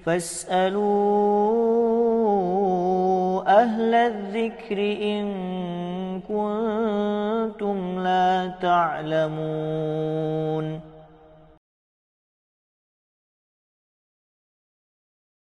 فاسألوا أهل الذكر إن كنتم لا تعلمون۔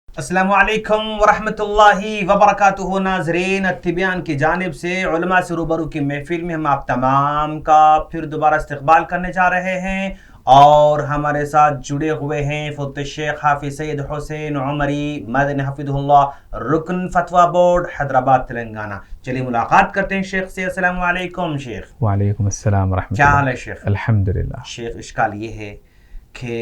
السلام علیکم ورحمۃ اللہ وبرکاتہ۔ ناظرین، تبیان کی جانب سے علماء سے روبرو کی محفل میں ہم آپ تمام کا پھر دوبارہ استقبال کرنے جا رہے ہیں، اور ہمارے ساتھ جڑے ہوئے ہیں فضیلت شیخ حافظ سید حسین عمری مدنی حفظہ اللہ، رکن فتویٰ بورڈ حیدرآباد تلنگانہ۔ چلیے ملاقات کرتے ہیں شیخ سے۔ السلام علیکم شیخ۔ وعلیکم السلام ورحمۃ اللہ۔ کیا حال ہے شیخ؟ الحمدللہ۔ شیخ، اشکال یہ ہے کہ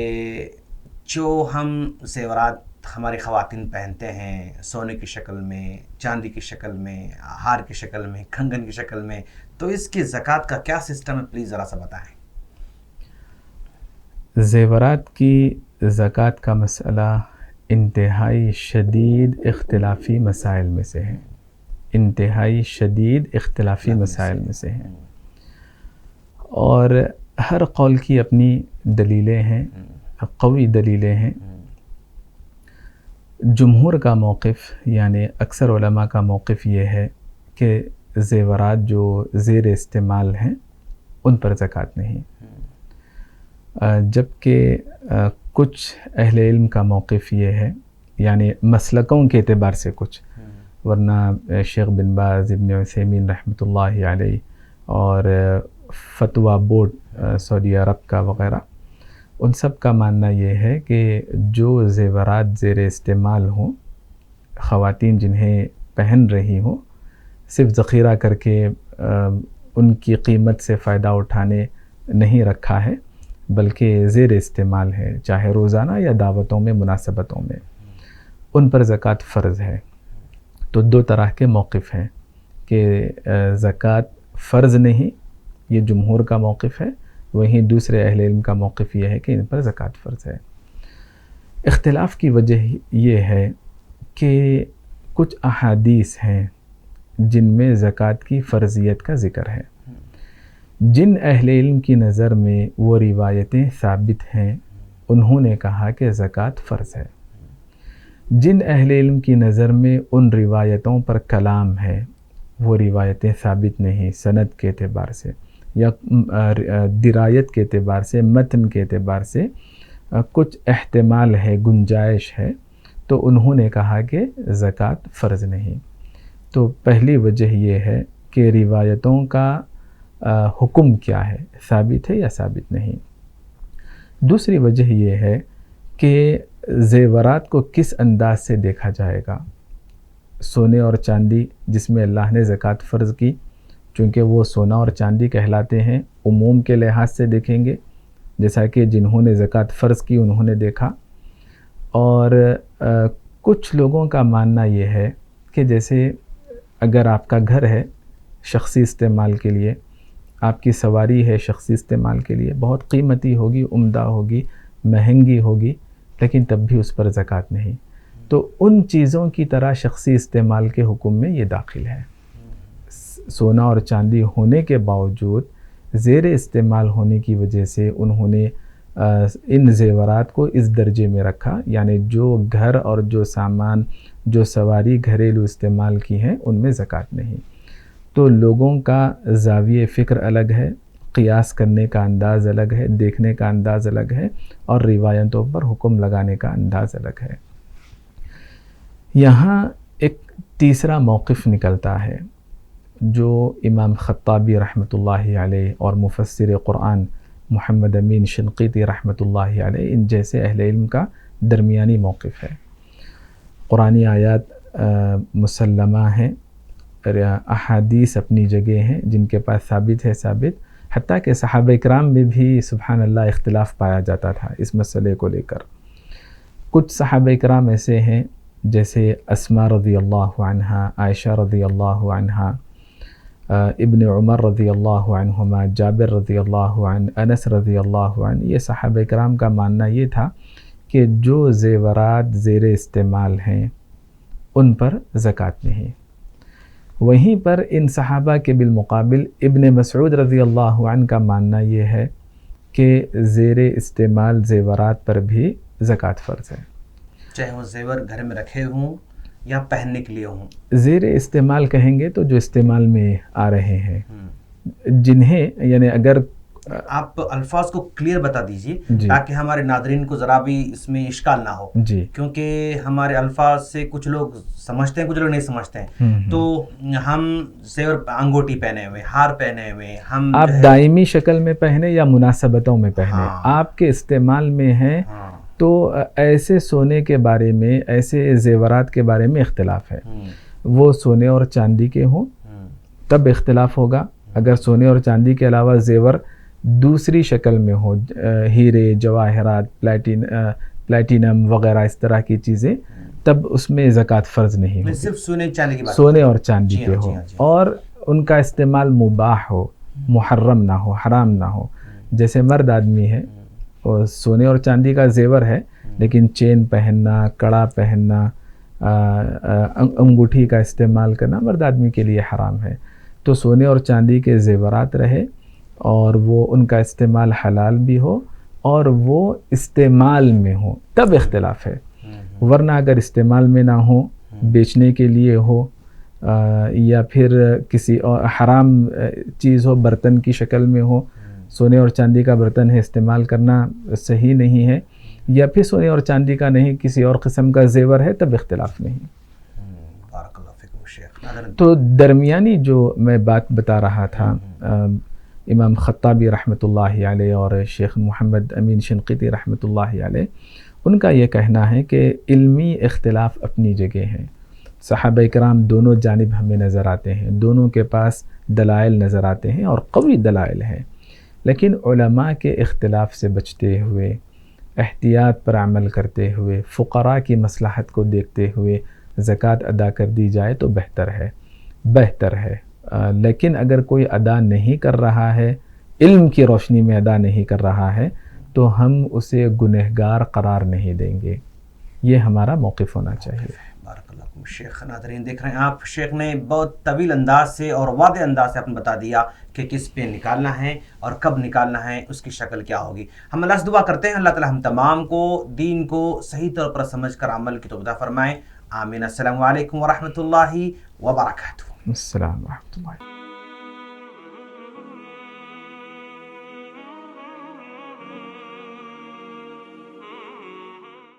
جو ہم زیورات ہماری خواتین پہنتے ہیں سونے کی شکل میں، چاندی کی شکل میں، ہار کی شکل میں، کنگن کی شکل میں، تو اس کی زکوٰۃ کا کیا سسٹم ہے؟ پلیز ذرا سا بتائیں۔ زیورات کی زکوٰۃ کا مسئلہ انتہائی شدید اختلافی مسائل میں سے ہے، انتہائی شدید اختلافی مسائل میں سے ہے، اور ہر قول کی اپنی دلیلیں ہیں، قوی دلیلیں ہیں۔ جمہور کا موقف، یعنی اکثر علماء کا موقف یہ ہے کہ زیورات جو زیر استعمال ہیں ان پر زکوٰۃ نہیں، جبکہ کچھ اہل علم کا موقف یہ ہے، یعنی مسلکوں کے اعتبار سے کچھ، ورنہ شیخ بن باز، ابن عثیمین رحمۃ اللہ علیہ، اور فتویٰ بورڈ سعودی عرب کا وغیرہ، ان سب کا ماننا یہ ہے کہ جو زیورات زیر استعمال ہوں، خواتین جنہیں پہن رہی ہوں، صرف ذخیرہ کر کے ان کی قیمت سے فائدہ اٹھانے نہیں رکھا ہے، بلکہ زیر استعمال ہے، چاہے روزانہ یا دعوتوں میں، مناسبتوں میں، ان پر زکوٰۃ فرض ہے۔ تو دو طرح کے موقف ہیں کہ زکوٰۃ فرض نہیں، یہ جمہور کا موقف ہے، وہیں دوسرے اہل علم کا موقف یہ ہے کہ ان پر زکوٰۃ فرض ہے۔ اختلاف کی وجہ یہ ہے کہ کچھ احادیث ہیں جن میں زکوٰۃ کی فرضیت کا ذکر ہے، جن اہل علم کی نظر میں وہ روایتیں ثابت ہیں انہوں نے کہا کہ زکوٰۃ فرض ہے، جن اہل علم کی نظر میں ان روایتوں پر کلام ہے، وہ روایتیں ثابت نہیں سند کے اعتبار سے یا درایت کے اعتبار سے، متن کے اعتبار سے کچھ احتمال ہے، گنجائش ہے، تو انہوں نے کہا کہ زکوٰۃ فرض نہیں۔ تو پہلی وجہ یہ ہے کہ روایتوں کا حکم کیا ہے، ثابت ہے یا ثابت نہیں۔ دوسری وجہ یہ ہے کہ زیورات کو کس انداز سے دیکھا جائے گا۔ سونے اور چاندی جس میں اللہ نے زکوٰۃ فرض کی، چونکہ وہ سونا اور چاندی کہلاتے ہیں، عموم کے لحاظ سے دیکھیں گے، جیسا کہ جنہوں نے زکوٰۃ فرض کی انہوں نے دیکھا۔ اور کچھ لوگوں کا ماننا یہ ہے کہ جیسے اگر آپ کا گھر ہے شخصی استعمال کے لیے، آپ کی سواری ہے شخصی استعمال کے لیے، بہت قیمتی ہوگی، عمدہ ہوگی، مہنگی ہوگی، لیکن تب بھی اس پر زکوٰۃ نہیں، تو ان چیزوں کی طرح شخصی استعمال کے حکم میں یہ داخل ہے۔ سونا اور چاندی ہونے کے باوجود زیر استعمال ہونے کی وجہ سے انہوں نے ان زیورات کو اس درجے میں رکھا، یعنی جو گھر اور جو سامان، جو سواری گھریلو استعمال کی ہیں ان میں زکوٰۃ نہیں۔ تو لوگوں کا زاویہ فکر الگ ہے، قیاس کرنے کا انداز الگ ہے، دیکھنے کا انداز الگ ہے، اور روایتوں پر حکم لگانے کا انداز الگ ہے۔ یہاں ایک تیسرا موقف نکلتا ہے جو امام خطابی رحمۃ اللہ علیہ اور مفسر قرآن محمد امین شنقیطی رحمۃ اللہ علیہ، ان جیسے اہل علم کا درمیانی موقف ہے۔ قرآنی آیات مسلمہ ہیں، احادیث اپنی جگہ ہیں، جن کے پاس ثابت ہے ثابت، حتیٰ کہ صحابہ اکرام میں بھی سبحان اللہ اختلاف پایا جاتا تھا اس مسئلے کو لے کر۔ کچھ صحابہ اکرام ایسے ہیں جیسے اسماء رضی اللہ عنہا، عائشہ رضی اللہ عنہا، ابن عمر رضی اللہ عنہما، جابر رضی اللہ عنہ، انس رضی اللہ عنہ، یہ صحابہ کرام کا ماننا یہ تھا کہ جو زیورات زیر استعمال ہیں ان پر زکوٰۃ نہیں۔ وہیں پر ان صحابہ کے بالمقابل ابن مسعود رضی اللہ عنہ کا ماننا یہ ہے کہ زیر استعمال زیورات پر بھی زکوٰۃ فرض ہے۔ چاہے وہ زیور گھر میں رکھے ہوں یا پہننے کے لیے ہوں. زیر استعمال کہیں گے تو جو استعمال میں آ رہے ہیں جنہیں یعنی اگر آپ الفاظ کو کلیئر بتا دیجئے جی. تاکہ ہمارے ناظرین کو ذرا بھی اس میں اشکال نہ ہو جی کیونکہ ہمارے الفاظ سے کچھ لوگ سمجھتے ہیں کچھ لوگ نہیں سمجھتے ہیں. تو ہم زیور انگوٹی پہنے ہوئے ہار پہنے ہوئے ہم آپ دائمی شکل میں پہنے یا مناسبتوں میں پہنے آپ کے استعمال میں ہیں تو ایسے سونے کے بارے میں ایسے زیورات کے بارے میں اختلاف ہے. وہ سونے اور چاندی کے ہوں تب اختلاف ہوگا. اگر سونے اور چاندی کے علاوہ زیور دوسری شکل میں ہو ہیرے جواہرات پلیٹینم وغیرہ اس طرح کی چیزیں تب اس میں زکوٰۃ فرض نہیں ہوگی. صرف سونے اور چاندی کے ہو اور ان کا استعمال مباح ہو محرم نہ ہو حرام نہ ہو. جیسے مرد آدمی ہے اور سونے اور چاندی کا زیور ہے لیکن چین پہننا کڑا پہننا انگوٹھی کا استعمال کرنا مرد آدمی کے لیے حرام ہے. تو سونے اور چاندی کے زیورات رہے اور وہ ان کا استعمال حلال بھی ہو اور وہ استعمال میں ہو تب اختلاف ہے. ورنہ اگر استعمال میں نہ ہو بیچنے کے لیے ہو یا پھر کسی اور حرام چیز ہو برتن کی شکل میں ہو سونے اور چاندی کا برتن ہے استعمال کرنا صحیح نہیں ہے یا پھر سونے اور چاندی کا نہیں کسی اور قسم کا زیور ہے تب اختلاف نہیں. تو درمیانی جو میں بات بتا رہا تھا امام خطابی رحمۃ اللہ علیہ اور شیخ محمد امین شنقیطی رحمۃ اللہ علیہ ان کا یہ کہنا ہے کہ علمی اختلاف اپنی جگہ ہیں. صحابہ کرام دونوں جانب ہمیں نظر آتے ہیں دونوں کے پاس دلائل نظر آتے ہیں اور قوی دلائل ہیں لیکن علماء کے اختلاف سے بچتے ہوئے احتیاط پر عمل کرتے ہوئے فقراء کی مصلحت کو دیکھتے ہوئے زکوٰۃ ادا کر دی جائے تو بہتر ہے. لیکن اگر کوئی ادا نہیں کر رہا ہے علم کی روشنی میں ادا نہیں کر رہا ہے تو ہم اسے گنہگار قرار نہیں دیں گے. یہ ہمارا موقف ہونا چاہیے. بارک اللہ فیکم شیخ. ناظرین دیکھ رہے ہیں آپ شیخ نے بہت طویل انداز سے اور واضح انداز سے آپ نے بتا دیا کہ کس پہ نکالنا ہے اور کب نکالنا ہے اس کی شکل کیا ہوگی. ہم اللہ سے دعا کرتے ہیں اللہ تعالی ہم تمام کو دین کو صحیح طور پر سمجھ کر عمل کی توفیق عطا فرمائے. آمین. السلام علیکم ورحمۃ اللہ وبرکاتہ. السلام ورحمۃ اللہ.